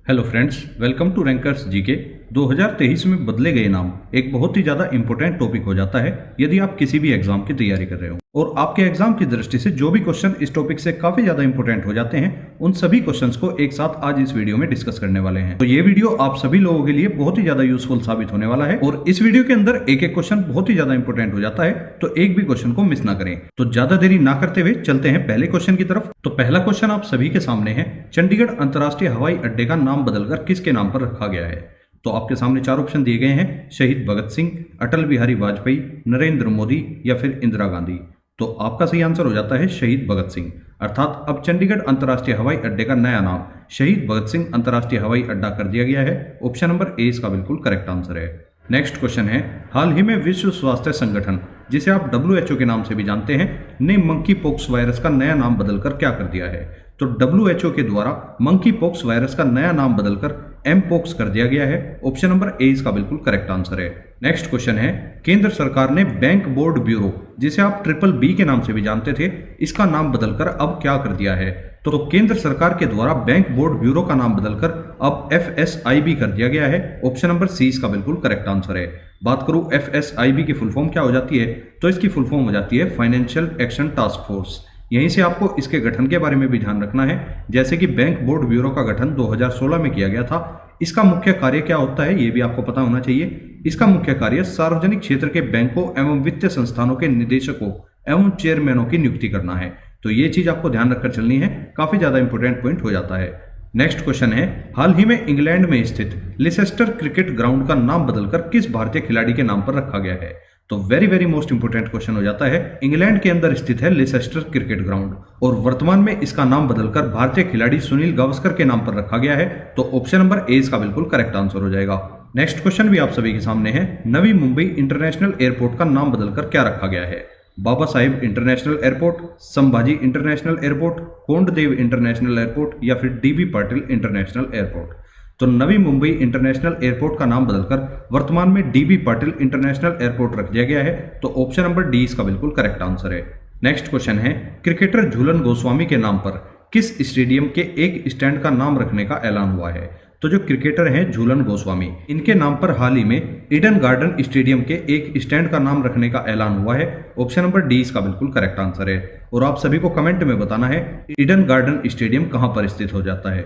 Hello friends, welcome to Rankers GK. 2023 में बदले गए नाम एक बहुत ही ज़्यादा इंपॉर्टेंट टॉपिक हो जाता है यदि आप किसी भी एग्जाम की तैयारी कर रहे हो और आपके एग्जाम की दृष्टि से जो भी क्वेश्चन इस टॉपिक से काफ़ी ज़्यादा इंपॉर्टेंट हो जाते हैं उन सभी क्वेश्चंस को एक साथ आज इस वीडियो में डिस्कस करने वाले हैं। तो ये वीडियो आप सभी लोगों के लिए बहुत ही ज़्यादा यूजफुल साबित होने वाला है और इस वीडियो के अंदर एक एक क्वेश्चन बहुत ही ज़्यादा इंपॉर्टेंट हो जाता है, तो एक भी क्वेश्चन को मिस ना करें। तो ज़्यादा देरी ना करते हुए चलते हैं पहले क्वेश्चन की तरफ। तो पहला क्वेश्चन आप सभी के सामने है, चंडीगढ़ अंतर्राष्ट्रीय हवाई अड्डे का नाम बदलकर किसके नाम पर रखा गया है? तो आपके सामने चार ऑप्शन दिए गए हैं, शहीद भगत सिंह, अटल बिहारी वाजपेयी, नरेंद्र मोदी या फिर इंदिरा गांधी। तो आपका सही आंसर हो जाता है शहीद भगत सिंह। अर्थात अब चंडीगढ़ अंतर्राष्ट्रीय हवाई अड्डे का नया नाम शहीद भगत सिंह अंतर्राष्ट्रीय हवाई अड्डा कर दिया गया है। ऑप्शन नंबर ए इसका बिल्कुल करेक्ट आंसर है। नेक्स्ट क्वेश्चन है, हाल ही में विश्व स्वास्थ्य संगठन, जिसे आप WHO के नाम से भी जानते हैं, ने मंकी पॉक्स वायरस का नया नाम बदलकर क्या कर दिया है? तो WHO के द्वारा मंकी पॉक्स वायरस का नया नाम बदलकर एमपॉक्स कर दिया गया है। ऑप्शन नंबर ए इसका बिल्कुल करेक्ट आंसर है। नेक्स्ट क्वेश्चन है, केंद्र सरकार ने बैंक बोर्ड ब्यूरो, जिसे आप BBB के नाम से भी जानते थे, इसका नाम बदलकर अब क्या कर दिया है? तो केंद्र सरकार के द्वारा बैंक बोर्ड ब्यूरो का नाम बदलकर अब FSIB कर दिया गया है। ऑप्शन नंबर सी इसका बिल्कुल करेक्ट आंसर है। बात करूं FSIB की फुल फॉर्म क्या हो जाती है, तो इसकी फुल फॉर्म हो जाती है फाइनेंशियल एक्शन टास्क फोर्स। यहीं से आपको इसके गठन के बारे में भी ध्यान रखना है। जैसे कि बैंक बोर्ड ब्यूरो का गठन 2016 में किया गया था। इसका मुख्य कार्य क्या होता है ये भी आपको पता होना चाहिए। इसका मुख्य कार्य सार्वजनिक क्षेत्र के बैंकों एवं वित्तीय संस्थानों के निदेशकों एवं चेयरमैनों की नियुक्ति करना है। तो ये चीज आपको ध्यान रखकर चलनी है, काफी ज्यादा इंपॉर्टेंट पॉइंट हो जाता है। नेक्स्ट क्वेश्चन है, हाल ही में इंग्लैंड में स्थित लिसेस्टर क्रिकेट ग्राउंड का नाम बदलकर किस भारतीय खिलाड़ी के नाम पर रखा गया है? तो वेरी मोस्ट इंपोर्टेंट क्वेश्चन हो जाता है। इंग्लैंड के अंदर स्थित है लिसेस्टर क्रिकेट ग्राउंड और वर्तमान में इसका नाम बदलकर भारतीय खिलाड़ी सुनील गावस्कर के नाम पर रखा गया है। तो ऑप्शन नंबर ए इसका बिल्कुल करेक्ट आंसर हो जाएगा। नेक्स्ट क्वेश्चन भी आप सभी के सामने है, नवी मुंबई इंटरनेशनल एयरपोर्ट का नाम बदलकर क्या रखा गया है? Baba Sahib international airport, Sambhaji international airport, Kondadev international airport या फिर DB पाटिल इंटरनेशनल एयरपोर्ट। तो नवी मुंबई इंटरनेशनल एयरपोर्ट का नाम बदलकर वर्तमान में DB पाटिल इंटरनेशनल एयरपोर्ट रख दिया गया है। तो ऑप्शन नंबर डी इसका बिल्कुल करेक्ट आंसर है। नेक्स्ट क्वेश्चन है, क्रिकेटर झूलन गोस्वामी के नाम पर किस स्टेडियम के एक स्टैंड का नाम रखने का ऐलान हुआ है? तो जो क्रिकेटर हैं झूलन गोस्वामी, इनके नाम पर हाल ही में ईडन गार्डन स्टेडियम के एक स्टैंड का नाम रखने का ऐलान हुआ है। ऑप्शन नंबर डी इसका बिल्कुल करेक्ट आंसर है। और आप सभी को कमेंट में बताना है ईडन गार्डन स्टेडियम कहां पर स्थित हो जाता है।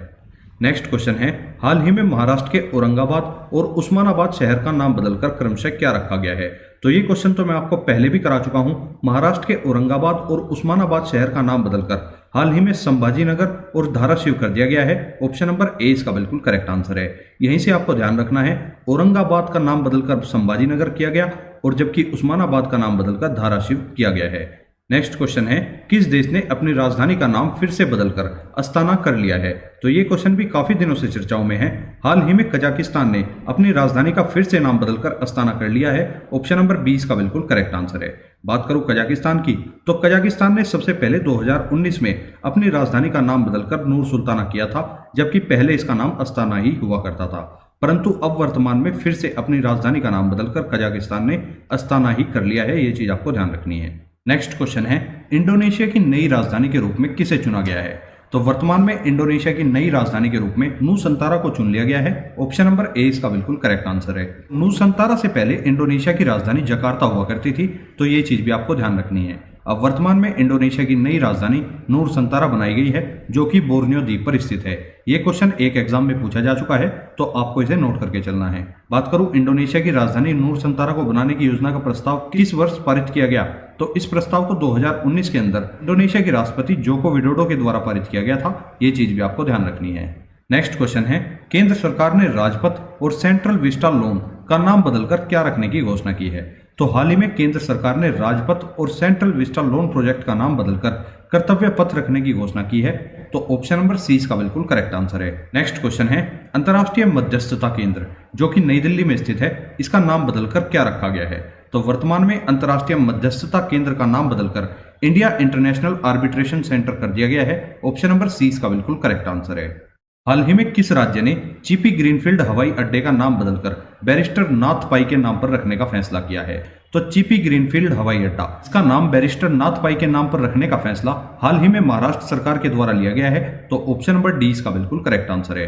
नेक्स्ट क्वेश्चन है, हाल ही में महाराष्ट्र के औरंगाबाद और उस्मानाबाद शहर का नाम बदलकर क्रमशः क्या रखा गया है? तो ये क्वेश्चन तो मैं आपको पहले भी करा चुका हूं। महाराष्ट्र के औरंगाबाद और उस्मानाबाद शहर का नाम बदलकर हाल ही में संभाजी नगर और धाराशिव कर दिया गया है। ऑप्शन नंबर ए इसका बिल्कुल करेक्ट आंसर है। यहीं से आपको ध्यान रखना है, औरंगाबाद का नाम बदलकर संभाजी नगर किया गया और जबकि उस्मानाबाद का नाम बदलकर धाराशिव किया गया है। नेक्स्ट क्वेश्चन है, किस देश ने अपनी राजधानी का नाम फिर से बदलकर अस्ताना कर लिया है? तो ये क्वेश्चन भी काफी दिनों से चर्चाओं में है। हाल ही में कजाकिस्तान ने अपनी राजधानी का फिर से नाम बदलकर अस्ताना कर लिया है। ऑप्शन नंबर 20 का बिल्कुल करेक्ट आंसर है। बात करूं कजाकिस्तान की, तो कजाकिस्तान ने सबसे पहले 2019 में अपनी राजधानी का नाम बदलकर नूर सुल्ताना किया था, जबकि पहले इसका नाम अस्ताना ही हुआ करता था। परंतु अब वर्तमान में फिर से अपनी राजधानी का नाम बदलकर कजाकिस्तान ने अस्ताना ही कर लिया है। ये चीज आपको ध्यान रखनी है। नेक्स्ट क्वेश्चन है, इंडोनेशिया की नई राजधानी के रूप में किसे चुना गया है? तो वर्तमान में इंडोनेशिया की नई राजधानी के रूप में नूसंतारा को चुन लिया गया है। ऑप्शन नंबर ए इसका बिल्कुल करेक्ट आंसर है। नूसंतारा से पहले इंडोनेशिया की राजधानी जकार्ता हुआ करती थी, तो ये चीज भी आपको ध्यान रखनी है। अब वर्तमान में इंडोनेशिया की नई राजधानी नूरसंतारा बनाई गई है, जो कि बोर्नियो द्वीप पर स्थित है। ये क्वेश्चन एक एग्जाम में पूछा जा चुका है, तो आपको इसे नोट करके चलना है। बात करूं इंडोनेशिया की राजधानी नूरसंतारा को बनाने की योजना का प्रस्ताव किस वर्ष पारित किया गया? तो इस प्रस्ताव को 2019 के अंदर इंडोनेशिया के राष्ट्रपति जोको विडोडो के द्वारा पारित किया गया था। ये चीज भी आपको ध्यान रखनी है। नेक्स्ट क्वेश्चन है, केंद्र सरकार ने राजपथ और सेंट्रल विस्टा लोन का नाम बदलकर क्या रखने की घोषणा की है? तो हाल ही में केंद्र सरकार ने राजपथ और सेंट्रल विस्टा लोन प्रोजेक्ट का नाम बदलकर कर्तव्य पथ रखने की घोषणा की है। तो ऑप्शन नंबर सी इसका बिल्कुल करेक्ट आंसर है। नेक्स्ट क्वेश्चन है, अंतर्राष्ट्रीय मध्यस्थता केंद्र, जो कि नई दिल्ली में स्थित है, इसका नाम बदलकर क्या रखा गया है? तो वर्तमान में अंतर्राष्ट्रीय मध्यस्थता केंद्र का नाम बदलकर इंडिया इंटरनेशनल आर्बिट्रेशन सेंटर कर दिया गया है। ऑप्शन नंबर सी इसका बिल्कुल करेक्ट आंसर है। हाल ही में किस राज्य ने चीपी ग्रीनफील्ड हवाई अड्डे का नाम बदलकर बैरिस्टर नाथ पाई के नाम पर रखने का फैसला किया है? तो चीपी ग्रीनफील्ड हवाई अड्डा, इसका नाम बैरिस्टर नाथ पाई के नाम पर रखने का फैसला हाल ही में महाराष्ट्र सरकार के द्वारा लिया गया है। तो ऑप्शन नंबर डी इसका बिल्कुल करेक्ट आंसर है।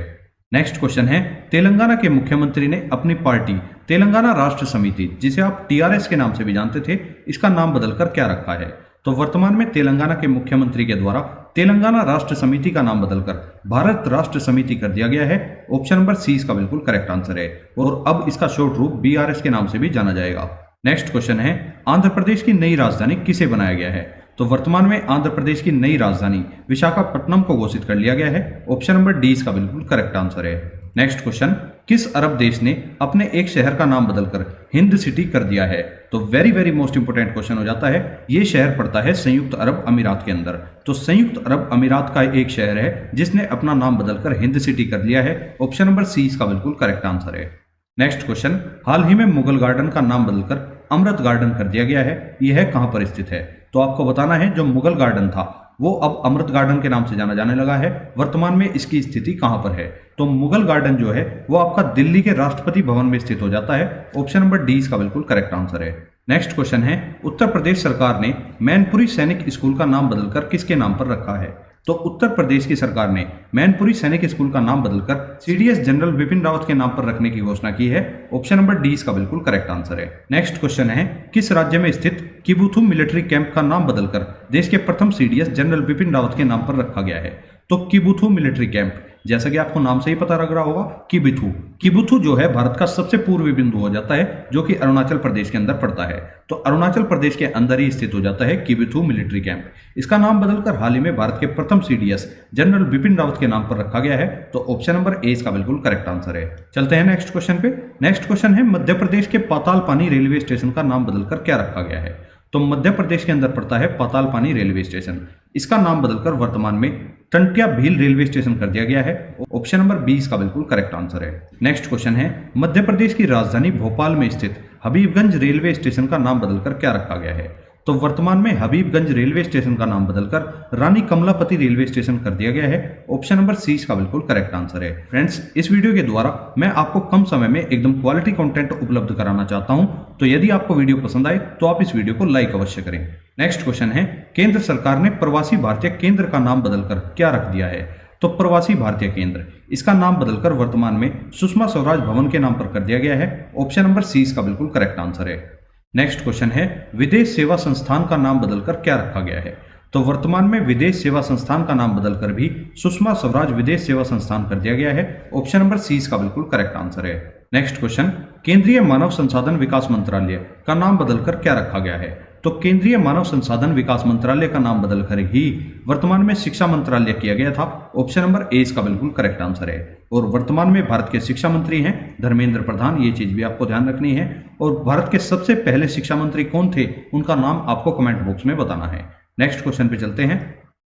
नेक्स्ट क्वेश्चन है, तेलंगाना के मुख्यमंत्री ने अपनी पार्टी तेलंगाना राष्ट्र समिति, जिसे आप टीआरएस के नाम से भी जानते थे, इसका नाम बदलकर क्या रखा है? तो वर्तमान में तेलंगाना के मुख्यमंत्री के द्वारा तेलंगाना राष्ट्र समिति का नाम बदलकर भारत राष्ट्र समिति कर दिया गया है। ऑप्शन नंबर सी इसका बिल्कुल करेक्ट आंसर है और अब इसका शॉर्ट रूप बीआरएस के नाम से भी जाना जाएगा। नेक्स्ट क्वेश्चन है, आंध्र प्रदेश की नई राजधानी किसे बनाया गया है? तो वर्तमान में आंध्र प्रदेश की नई राजधानी विशाखापट्टनम को घोषित कर लिया गया है। ऑप्शन नंबर डी इसका बिल्कुल करेक्ट आंसर है। नेक्स्ट क्वेश्चन, किस अरब देश ने अपने एक शहर का नाम बदलकर हिंद सिटी कर दिया है? तो वेरी मोस्ट इंपोर्टेंट क्वेश्चन हो जाता है। ये शहर पड़ता है संयुक्त अरब अमीरात के अंदर। तो संयुक्त अरब अमीरात का एक शहर है जिसने अपना नाम बदलकर हिंद सिटी कर लिया है। ऑप्शन नंबर सी इसका बिल्कुल करेक्ट आंसर है। नेक्स्ट क्वेश्चन, हाल ही में मुगल गार्डन का नाम बदलकर अमृत गार्डन कर दिया गया है। यह कहां पर स्थित है? तो आपको बताना है, जो मुगल गार्डन था वो अब अमृत गार्डन के नाम से जाना जाने लगा है। वर्तमान में इसकी स्थिति कहां पर है? तो मुगल गार्डन जो है वो आपका दिल्ली के राष्ट्रपति भवन में स्थित हो जाता है। ऑप्शन नंबर डी इसका बिल्कुल करेक्ट आंसर है। नेक्स्ट क्वेश्चन है, उत्तर प्रदेश सरकार ने मैनपुरी सैनिक स्कूल का नाम बदलकर किसके नाम पर रखा है? तो उत्तर प्रदेश की सरकार ने मैनपुरी सैनिक स्कूल का नाम बदलकर सीडीएस जनरल बिपिन रावत के नाम पर रखने की घोषणा की है। ऑप्शन नंबर डी इसका बिल्कुल करेक्ट आंसर है। नेक्स्ट क्वेश्चन है, किस राज्य में स्थित किबुथु मिलिट्री कैंप का नाम बदलकर देश के प्रथम सीडीएस जनरल बिपिन रावत के नाम पर रखा गया है? तो किबुथु मिलिट्री कैंप, जैसा कि आपको नाम से ही पता लग रहा होगा, किबुथु जो है भारत का सबसे पूर्वी बिंदु हो जाता है, जो कि अरुणाचल प्रदेश के अंदर पड़ता है। तो अरुणाचल प्रदेश के अंदर ही स्थित हो जाता है किबुथु मिलिट्री कैंप। इसका नाम बदलकर हाल ही में भारत के प्रथम सीडीएस जनरल बिपिन रावत के नाम पर रखा गया है। तो ऑप्शन नंबर ए इसका बिल्कुल करेक्ट आंसर है। चलते हैं नेक्स्ट क्वेश्चन पे। नेक्स्ट क्वेश्चन है, मध्य प्रदेश के पातालपानी रेलवे स्टेशन का नाम बदलकर क्या रखा गया है? तो मध्य प्रदेश के अंदर पड़ता है पातालपानी रेलवे स्टेशन। इसका नाम बदलकर वर्तमान में टंटिया भील रेलवे स्टेशन कर दिया गया है। ऑप्शन नंबर बी इसका बिल्कुल करेक्ट आंसर है। नेक्स्ट क्वेश्चन है, मध्य प्रदेश की राजधानी भोपाल में स्थित हबीबगंज रेलवे स्टेशन का नाम बदलकर क्या रखा गया है? तो वर्तमान में हबीबगंज रेलवे स्टेशन का नाम बदलकर रानी कमलापति रेलवे स्टेशन कर दिया गया है। ऑप्शन नंबर सी इसका बिल्कुल करेक्ट आंसर है। फ्रेंड्स, इस वीडियो के द्वारा मैं आपको कम समय में एकदम क्वालिटी कंटेंट उपलब्ध कराना चाहता हूं, तो यदि आपको वीडियो पसंद आए तो आप इस वीडियो को लाइक अवश्य करें। नेक्स्ट क्वेश्चन है, केंद्र सरकार ने प्रवासी भारतीय केंद्र का नाम बदलकर क्या रख दिया है? तो प्रवासी भारतीय केंद्र, इसका नाम बदलकर वर्तमान में सुषमा स्वराज भवन के नाम पर कर दिया गया है। ऑप्शन नंबर सी इसका बिल्कुल करेक्ट आंसर है। नेक्स्ट क्वेश्चन है, विदेश सेवा संस्थान का नाम बदलकर क्या रखा गया है? तो वर्तमान में विदेश सेवा संस्थान का नाम बदलकर भी सुषमा स्वराज विदेश सेवा संस्थान कर दिया गया है। ऑप्शन नंबर सी इसका बिल्कुल करेक्ट आंसर है। नेक्स्ट क्वेश्चन, केंद्रीय मानव संसाधन विकास मंत्रालय का नाम बदलकर क्या रखा गया है? तो केंद्रीय मानव संसाधन विकास मंत्रालय का नाम बदलकर ही वर्तमान में शिक्षा मंत्रालय किया गया था। ऑप्शन नंबर ए इसका बिल्कुल करेक्ट आंसर है। और वर्तमान में भारत के शिक्षा मंत्री हैं धर्मेंद्र प्रधान, ये चीज भी आपको ध्यान रखनी है। और भारत के सबसे पहले शिक्षा मंत्री कौन थे, उनका नाम आपको कमेंट बॉक्स में बताना है। नेक्स्ट क्वेश्चन पे चलते हैं।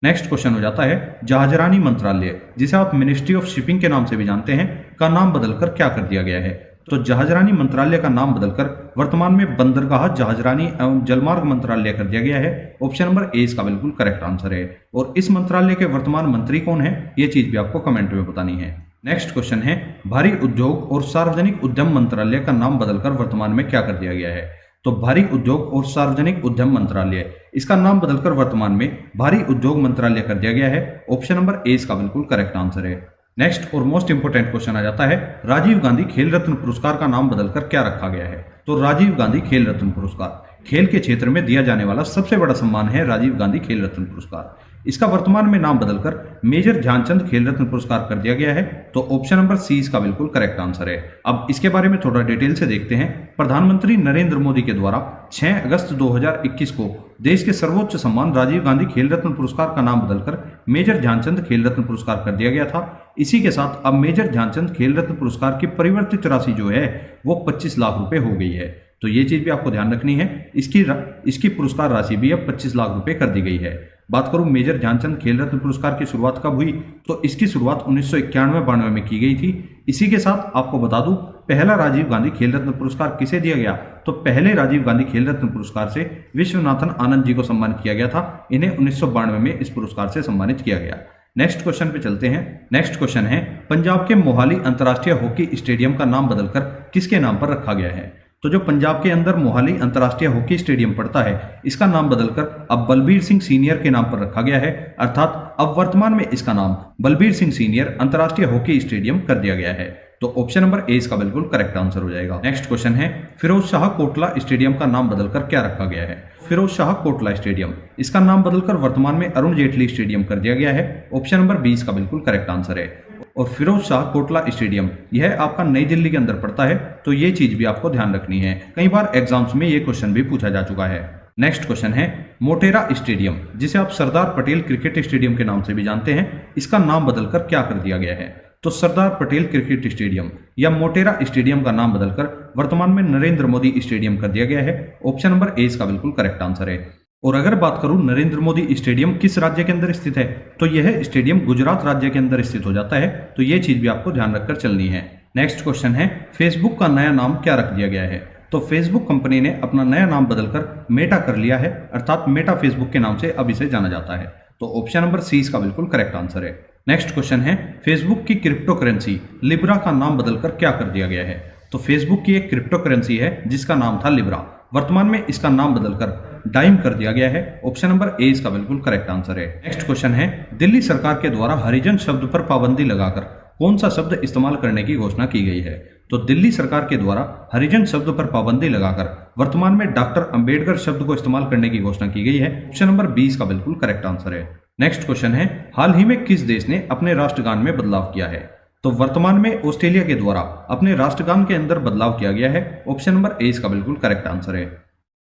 नेक्स्ट क्वेश्चन हो जाता है, जहाजरानी मंत्रालय, जिसे आप मिनिस्ट्री ऑफ शिपिंग के नाम से भी जानते हैं, का नाम बदलकर क्या कर दिया गया है? तो जहाजरानी मंत्रालय का नाम बदलकर वर्तमान में बंदरगाह जहाजरानी एवं जलमार्ग मंत्रालय कर दिया गया है। ऑप्शन नंबर ए इसका बिल्कुल करेक्ट आंसर है। और इस मंत्रालय के वर्तमान मंत्री कौन है, ये चीज भी आपको कमेंट में बतानी है। नेक्स्ट क्वेश्चन है, भारी उद्योग और सार्वजनिक उद्यम मंत्रालय का नाम बदलकर वर्तमान में क्या कर दिया गया है? तो भारी उद्योग और सार्वजनिक उद्यम मंत्रालय, इसका नाम बदलकर वर्तमान में भारी उद्योग मंत्रालय कर दिया गया है। ऑप्शन नंबर ए इसका बिल्कुल करेक्ट आंसर है। नेक्स्ट और मोस्ट इंपोर्टेंट क्वेश्चन आ जाता है, राजीव गांधी खेल रत्न पुरस्कार का नाम बदलकर क्या रखा गया है? तो राजीव गांधी खेल रत्न पुरस्कार खेल के क्षेत्र में दिया जाने वाला सबसे बड़ा सम्मान है राजीव गांधी खेल रत्न पुरस्कार। इसका वर्तमान में नाम बदलकर मेजर ध्यानचंद खेल रत्न पुरस्कार कर दिया गया है। तो ऑप्शन नंबर सी इसका बिल्कुल करेक्ट आंसर है। अब इसके बारे में थोड़ा डिटेल से देखते हैं। प्रधानमंत्री नरेंद्र मोदी के द्वारा 6 अगस्त 2021 को देश के सर्वोच्च सम्मान राजीव गांधी खेल रत्न पुरस्कार का नाम बदलकर मेजर ध्यानचंद खेल रत्न पुरस्कार कर दिया गया था। इसी के साथ अब मेजर ध्यानचंद खेल रत्न पुरस्कार की परिवर्तित राशि जो है वो 25 लाख रुपए हो गई है। तो ये चीज भी आपको ध्यान रखनी है। इसकी पुरस्कार राशि भी अब 25 लाख रुपए कर दी गई है। बात करूं मेजर ध्यानचंद खेल रत्न पुरस्कार की शुरुआत कब हुई, तो इसकी शुरुआत 1991-92 में की गई थी। इसी के साथ आपको बता दूं, पहला राजीव गांधी खेल रत्न पुरस्कार किसे दिया गया, तो पहले राजीव गांधी खेल रत्न पुरस्कार से विश्वनाथन आनंद जी को सम्मानित किया गया था। इन्हें 1992 में इस पुरस्कार से सम्मानित किया गया। नेक्स्ट क्वेश्चन पे चलते हैं। नेक्स्ट क्वेश्चन है, पंजाब के मोहाली अंतर्राष्ट्रीय हॉकी स्टेडियम का नाम बदलकर किसके नाम पर रखा गया है? तो जो पंजाब के अंदर मोहाली अंतर्राष्ट्रीय हॉकी स्टेडियम पड़ता है, इसका नाम बदलकर अब बलबीर सिंह सीनियर के नाम पर रखा गया है, अर्थात अब वर्तमान में इसका नाम बलबीर सिंह सीनियर अंतर्राष्ट्रीय हॉकी स्टेडियम कर दिया गया है। तो ऑप्शन नंबर ए इसका बिल्कुल करेक्ट आंसर हो जाएगा। नेक्स्ट क्वेश्चन है, फिरोज शाह कोटला स्टेडियम का नाम बदलकर क्या रखा गया है? फिरोज शाह कोटला स्टेडियम, इसका नाम बदलकर वर्तमान में अरुण जेटली स्टेडियम कर दिया गया है। ऑप्शन नंबर बी इसका बिल्कुल करेक्ट आंसर है। और फिरोज शाह कोटला स्टेडियम यह आपका नई दिल्ली के अंदर पड़ता है, तो ये चीज भी आपको ध्यान रखनी है, कई बार एग्जाम्स में ये क्वेश्चन भी पूछा जा चुका है। नेक्स्ट क्वेश्चन है, मोटेरा स्टेडियम, जिसे आप सरदार पटेल क्रिकेट स्टेडियम के नाम से भी जानते हैं, इसका नाम बदलकर क्या कर दिया गया है? तो सरदार पटेल क्रिकेट स्टेडियम या मोटेरा स्टेडियम का नाम बदलकर वर्तमान में नरेंद्र मोदी स्टेडियम कर दिया गया है। ऑप्शन नंबर ए इसका बिल्कुल करेक्ट आंसर है। और अगर बात करूं नरेंद्र मोदी स्टेडियम किस राज्य के अंदर स्थित है, तो यह स्टेडियम गुजरात राज्य के अंदर स्थित हो जाता है, तो यह चीज भी आपको ध्यान रखकर चलनी है। नेक्स्ट क्वेश्चन है, फेसबुक का नया नाम क्या रख दिया गया है? तो फेसबुक कंपनी ने अपना नया नाम बदलकर मेटा कर लिया है, अर्थात मेटा फेसबुक के नाम से अब इसे जाना जाता है। तो ऑप्शन नंबर सी इसका बिल्कुल करेक्ट आंसर है। नेक्स्ट क्वेश्चन है, फेसबुक की क्रिप्टो करेंसी लिब्रा का नाम बदलकर क्या कर दिया गया है? तो फेसबुक की एक क्रिप्टो करेंसी है जिसका नाम था लिब्रा, वर्तमान में इसका नाम बदलकर डाइम कर दिया गया है। ऑप्शन नंबर ए इसका बिल्कुल करेक्ट आंसर है। नेक्स्ट क्वेश्चन है, दिल्ली सरकार के द्वारा हरिजन शब्द पर पाबंदी लगाकर कौन सा शब्द इस्तेमाल करने की घोषणा की गई है? तो दिल्ली सरकार के द्वारा हरिजन शब्द पर पाबंदी लगाकर वर्तमान में डॉक्टर अंबेडकर शब्द को इस्तेमाल करने की घोषणा की गई है। ऑप्शन नंबर बी इसका बिल्कुल करेक्ट आंसर है। नेक्स्ट क्वेश्चन है, हाल ही में किस देश ने अपने राष्ट्रगान में बदलाव किया है? तो वर्तमान में ऑस्ट्रेलिया के द्वारा अपने राष्ट्रगान के अंदर बदलाव किया गया है। ऑप्शन नंबर ए इसका बिल्कुल करेक्ट आंसर है।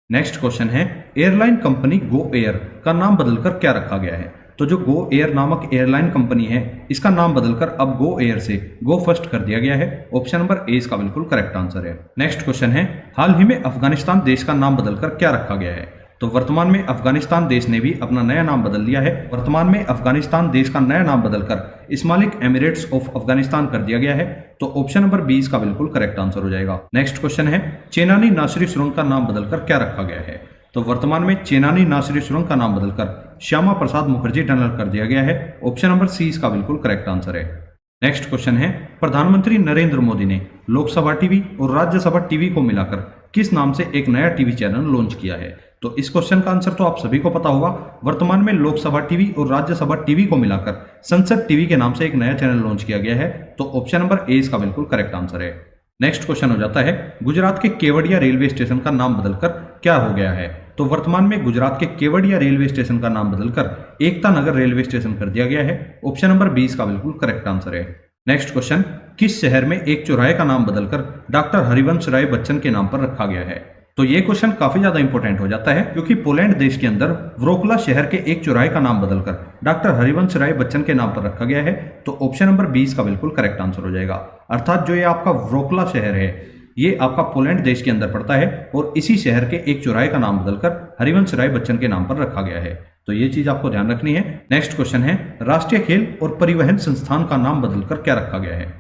नेक्स्ट क्वेश्चन है, एयरलाइन कंपनी गो एयर का नाम बदलकर क्या रखा गया है? तो जो गो एयर नामक एयरलाइन कंपनी है, इसका नाम बदलकर अब गो एयर से गो फर्स्ट कर दिया गया है। ऑप्शन नंबर ए इसका बिल्कुल करेक्ट आंसर है। नेक्स्ट क्वेश्चन है, हाल ही में अफगानिस्तान देश का नाम बदलकर क्या रखा गया है? तो वर्तमान में अफगानिस्तान देश ने भी अपना नया नाम बदल लिया है। वर्तमान में अफगानिस्तान देश का नया नाम बदलकर इस्लामिक एमिरेट्स ऑफ अफगानिस्तान कर दिया गया है। तो ऑप्शन नंबर बी इसका बिल्कुल करेक्ट आंसर हो जाएगा। नेक्स्ट क्वेश्चन है, चेनानी नासरी सुरंग का नाम बदलकर क्या रखा गया है? तो वर्तमान में चेनानी नासरी सुरंग का नाम बदलकर श्यामा प्रसाद मुखर्जी टनल कर दिया गया है। ऑप्शन नंबर सी इसका बिल्कुल करेक्ट आंसर है। नेक्स्ट क्वेश्चन है, प्रधानमंत्री नरेंद्र मोदी ने लोकसभा टीवी और राज्यसभा टीवी को मिलाकर किस नाम से एक नया टीवी चैनल लॉन्च किया है? तो इस क्वेश्चन का आंसर तो आप सभी को पता होगा। वर्तमान में लोकसभा टीवी और राज्यसभा टीवी को मिलाकर संसद टीवी के नाम से एक नया चैनल लॉन्च किया गया है। तो ऑप्शन नंबर ए इसका बिल्कुल करेक्ट आंसर है। नेक्स्ट क्वेश्चन हो जाता है, गुजरात के केवड़िया रेलवे स्टेशन का नाम बदलकर क्या हो गया है? तो वर्तमान में गुजरात के केवड़िया रेलवे स्टेशन का नाम बदलकर एकता नगर रेलवे स्टेशन कर दिया गया है। ऑप्शन नंबर बी इसका बिल्कुल करेक्ट आंसर है। नेक्स्ट क्वेश्चन, किस शहर में एक चौराहे का नाम बदलकर डॉक्टर हरिवंश राय बच्चन के नाम पर रखा गया है? तो ये क्वेश्चन काफी ज्यादा इंपॉर्टेंट हो जाता है, क्योंकि पोलैंड देश के अंदर व्रोकला शहर के एक चौराहे का नाम बदलकर डॉक्टर हरिवंश राय बच्चन के नाम पर रखा गया है। तो ऑप्शन नंबर 20 का बिल्कुल करेक्ट आंसर हो जाएगा। अर्थात जो ये आपका व्रोकला शहर है, ये आपका पोलैंड देश के अंदर पड़ता है और इसी शहर के एक चौराहे का नाम बदलकर हरिवंश राय बच्चन के नाम पर रखा गया है। तो ये चीज आपको ध्यान रखनी है। नेक्स्ट क्वेश्चन है, राष्ट्रीय खेल और परिवहन संस्थान का नाम बदलकर क्या रखा गया है?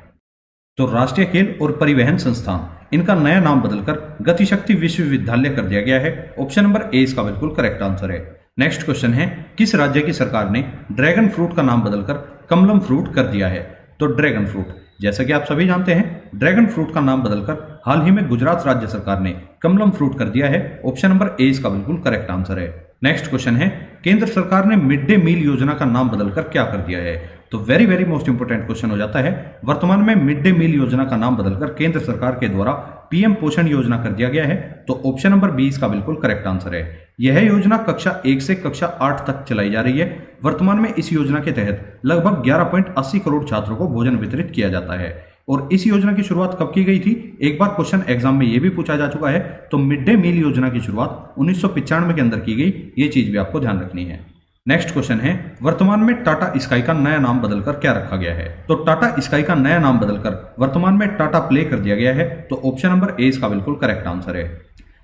तो राष्ट्रीय खेल और परिवहन संस्थान, इनका नया नाम बदलकर गतिशक्ति विश्वविद्यालय कर दिया गया है। ऑप्शन नंबर ए इसका बिल्कुल करेक्ट आंसर है। नेक्स्ट क्वेश्चन है, किस राज्य की सरकार ने ड्रैगन फ्रूट का नाम बदलकर कमलम फ्रूट कर दिया है? तो ड्रैगन फ्रूट, जैसा कि आप सभी जानते हैं, ड्रैगन फ्रूट का नाम बदलकर हाल ही में गुजरात राज्य सरकार ने कमलम फ्रूट कर दिया है। ऑप्शन नंबर ए इसका बिल्कुल करेक्ट आंसर है। नेक्स्ट क्वेश्चन है, केंद्र सरकार ने मिड डे मील योजना का नाम बदलकर क्या कर दिया है? तो very very most important question हो जाता है। वर्तमान में मिड डे मील योजना का नाम बदलकर केंद्र सरकार के द्वारा पीएम पोषण योजना कर दिया गया है। तो ऑप्शन नंबर 20 का बिल्कुल करेक्ट आंसर है। यह योजना कक्षा 1 से कक्षा 8 तक चलाई जा रही है। वर्तमान में इस योजना के तहत लगभग 11.80 करोड़ छात्रों को भोजन वितरित किया जाता है। और इस योजना की शुरुआत कब की गई थी? एक बार क्वेश्चन एग्जाम में यह भी पूछा जा चुका है। तो मिड डे मील योजना की शुरुआत 1995 के अंदर की गई, ये चीज भी आपको ध्यान रखनी है। नेक्स्ट क्वेश्चन है, वर्तमान में टाटा स्काई का नया नाम बदलकर क्या रखा गया है? तो टाटा स्काई का नया नाम बदलकर वर्तमान में टाटा प्ले कर दिया गया है। तो ऑप्शन नंबर ए इसका बिल्कुल करेक्ट आंसर है।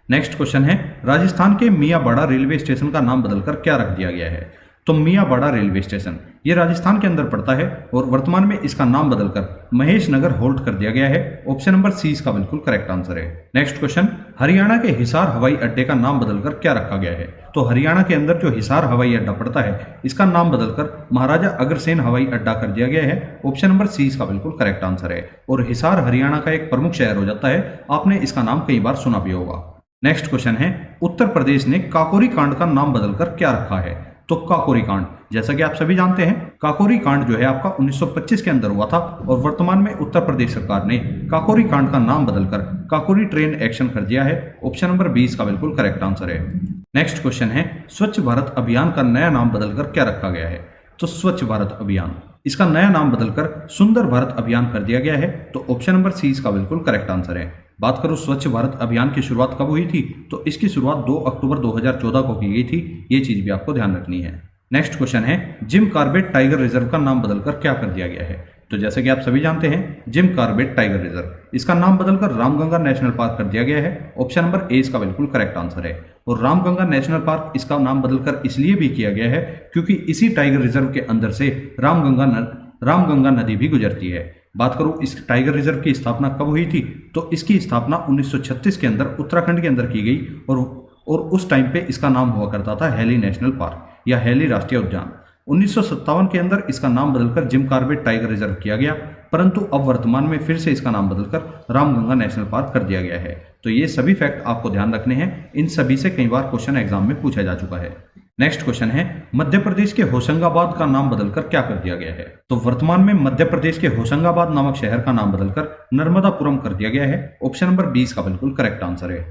नेक्स्ट क्वेश्चन है, राजस्थान के मियाबाड़ा रेलवे स्टेशन का नाम बदलकर क्या रख दिया गया है? तो मियाबाड़ा रेलवे स्टेशन, ये राजस्थान के अंदर पड़ता है और वर्तमान में इसका नाम बदलकर महेश नगर होल्ट कर दिया गया है। ऑप्शन नंबर सी इसका बिल्कुल करेक्ट आंसर है। नेक्स्ट क्वेश्चन, हरियाणा के हिसार हवाई अड्डे का नाम बदलकर क्या रखा गया है? तो हरियाणा के अंदर जो हिसार हवाई अड्डा पड़ता है इसका नाम बदलकर महाराजा अग्रसेन हवाई अड्डा कर दिया गया है। ऑप्शन नंबर सी इसका बिल्कुल करेक्ट आंसर है। और हिसार हरियाणा का एक प्रमुख शहर हो जाता है, आपने इसका नाम कई बार सुना भी होगा। नेक्स्ट क्वेश्चन है, उत्तर प्रदेश ने काकोरी कांड का नाम बदलकर क्या रखा है? तो काकोरी कांड, जैसा कि आप सभी जानते हैं, काकोरी कांड जो है आपका 1925 के अंदर हुआ था और वर्तमान में उत्तर प्रदेश सरकार ने काकोरी कांड का नाम बदलकर काकोरी ट्रेन एक्शन कर दिया है। ऑप्शन नंबर 20 का बिल्कुल करेक्ट आंसर है। नेक्स्ट क्वेश्चन है, स्वच्छ भारत अभियान का नया नाम बदलकर क्या रखा गया है? तो स्वच्छ भारत अभियान, इसका नया नाम बदलकर सुंदर भारत अभियान कर दिया गया है। तो ऑप्शन नंबर सी इसका बिल्कुल करेक्ट आंसर है। बात करूं स्वच्छ भारत अभियान की शुरुआत कब हुई थी, तो इसकी शुरुआत 2 अक्टूबर 2014 को की गई थी। ये चीज भी आपको ध्यान रखनी है। नेक्स्ट क्वेश्चन है, जिम कॉर्बेट टाइगर रिजर्व का नाम बदलकर क्या कर दिया गया है? तो जैसे कि आप सभी जानते हैं, जिम कॉर्बेट टाइगर रिजर्व, इसका नाम बदलकर रामगंगा नेशनल पार्क कर दिया गया है। ऑप्शन नंबर ए इसका बिल्कुल करेक्ट आंसर है। और रामगंगा नेशनल पार्क इसका नाम बदलकर इसलिए भी किया गया है क्योंकि इसी टाइगर रिजर्व के अंदर से रामगंगा नदी भी गुजरती है। बात करूं इस टाइगर रिजर्व की स्थापना कब हुई थी, तो इसकी स्थापना 1936 के अंदर उत्तराखंड के अंदर की गई और उस टाइम पे इसका नाम हुआ करता था हैली नेशनल पार्क या हैली राष्ट्रीय उद्यान। 1957 के अंदर इसका नाम बदलकर जिम कॉर्बेट टाइगर रिजर्व किया गया, परंतु अब वर्तमान में फिर से इसका नाम बदलकर रामगंगा नेशनल पार्क कर दिया गया है। तो ये सभी फैक्ट आपको ध्यान रखने हैं, इन सभी से कई बार क्वेश्चन एग्जाम में पूछा जा चुका है। नेक्स्ट क्वेश्चन है, मध्य प्रदेश के होशंगाबाद का नाम बदलकर क्या कर दिया गया है? तो वर्तमान में मध्य प्रदेश के होशंगाबाद नामक शहर का नाम बदलकर नर्मदापुरम कर दिया गया है। ऑप्शन नंबर 20 का बिल्कुल करेक्ट आंसर है।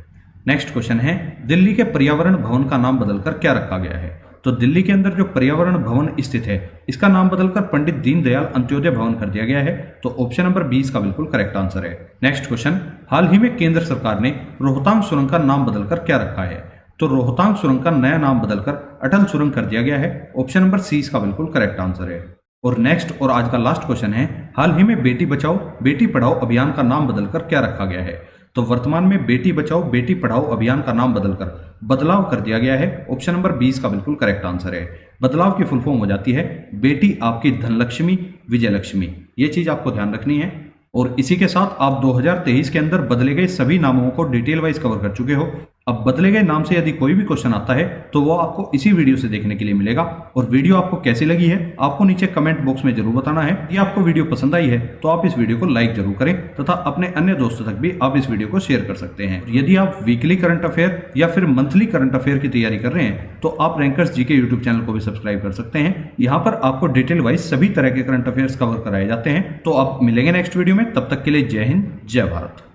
नेक्स्ट क्वेश्चन है, दिल्ली के पर्यावरण भवन का नाम बदलकर क्या रखा गया है? तो दिल्ली के अंदर जो पर्यावरण भवन स्थित है इसका नाम बदलकर पंडित दीनदयाल अंत्योदय भवन कर दिया गया है। तो ऑप्शन नंबर 20 का बिल्कुल करेक्ट आंसर है। नेक्स्ट क्वेश्चन, हाल ही में केंद्र सरकार ने रोहतांग सुरंग का नाम बदलकर क्या रखा है? तो रोहतांग सुरंग का नया नाम बदलकर अटल सुरंग कर दिया गया है। ऑप्शन नंबर सी इसका बिल्कुल करेक्ट आंसर है। और नेक्स्ट और आज का लास्ट क्वेश्चन है, हाल ही में बेटी बचाओ बेटी पढ़ाओ अभियान का नाम बदलकर क्या रखा गया है? तो वर्तमान में बेटी बचाओ बेटी पढ़ाओ अभियान का नाम बदलकर बदलाव कर दिया गया है। ऑप्शन नंबर 20 का बिल्कुल करेक्ट आंसर है। बदलाव की फुल फॉर्म हो जाती है बेटी आपकी धनलक्ष्मी विजयलक्ष्मी। ये चीज आपको ध्यान रखनी है। और इसी के साथ आप 2023 के अंदर बदले गए सभी नामों को डिटेल वाइज कवर कर चुके हो। अब बदले गए नाम से यदि कोई भी क्वेश्चन आता है तो वो आपको इसी वीडियो से देखने के लिए मिलेगा। और वीडियो आपको कैसी लगी है आपको नीचे कमेंट बॉक्स में जरूर बताना है। यदि आपको वीडियो पसंद आई है तो आप इस वीडियो को लाइक जरूर करें तथा अपने अन्य दोस्तों तक भी आप इस वीडियो को शेयर कर सकते हैं। यदि आप वीकली करंट अफेयर या फिर मंथली करंट अफेयर की तैयारी कर रहे हैं तो आप रैंकर्स जी के यूट्यूब चैनल को भी सब्सक्राइब कर सकते हैं। यहाँ पर आपको डिटेल वाइज सभी तरह के करंट अफेयर्स कवर कराए जाते हैं। तो आप मिलेंगे नेक्स्ट वीडियो में, तब तक के लिए जय हिंद जय भारत।